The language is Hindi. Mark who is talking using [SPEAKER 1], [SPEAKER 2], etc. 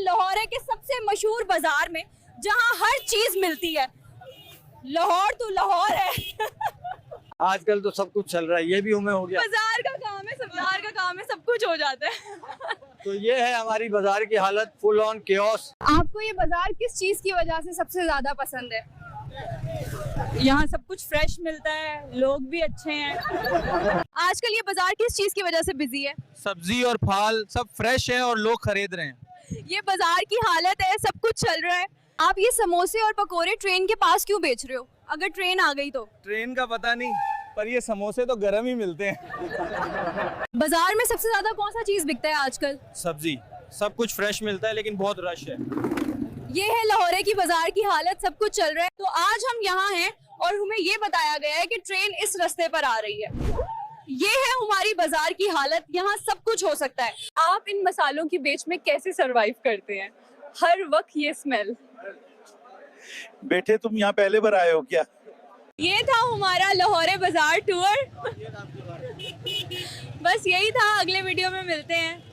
[SPEAKER 1] लाहौर के सबसे मशहूर बाजार में जहां हर चीज मिलती है। लाहौर तो लाहौर है।
[SPEAKER 2] आजकल तो सब कुछ चल रहा है, ये भी हमें हो गया।
[SPEAKER 1] बाजार का काम है, सरदार का काम है, सब कुछ हो जाता है।
[SPEAKER 2] तो ये है हमारी बाजार की हालत, फुल ऑन केओस।
[SPEAKER 1] आपको ये बाजार किस चीज की वजह से सबसे ज्यादा पसंद है? यहाँ सब कुछ फ्रेश मिलता है, लोग भी अच्छे हैं। आजकल ये बाजार किस चीज की वजह से बिजी है?
[SPEAKER 3] सब्जी और फल सब फ्रेश है और लोग खरीद रहे हैं।
[SPEAKER 1] ये बाजार की हालत है, सब कुछ चल रहा है। आप ये समोसे और पकोड़े ट्रेन के पास क्यों बेच रहे हो? अगर ट्रेन आ गई तो?
[SPEAKER 3] ट्रेन का पता नहीं, पर ये समोसे तो गर्म ही मिलते हैं।
[SPEAKER 1] बाजार में सबसे ज्यादा कौन सा चीज बिकता है आजकल?
[SPEAKER 3] सब्जी, सब कुछ फ्रेश मिलता है लेकिन बहुत रश है।
[SPEAKER 1] ये है लाहौर की बाजार की हालत, सब कुछ चल रहा है। तो आज हम यहाँ हैं और हमें ये बताया गया है कि ट्रेन इस रास्ते पर आ रही है। ये है हमारी बाजार की हालत, यहाँ सब कुछ हो सकता है। आप इन मसालों की बेच में कैसे सरवाइव करते हैं? हर वक्त ये स्मेल।
[SPEAKER 4] बेटे तुम यहाँ पहले बार आए हो क्या?
[SPEAKER 1] ये था हमारा लाहौर बाजार टूर। बस यही था, अगले वीडियो में मिलते हैं।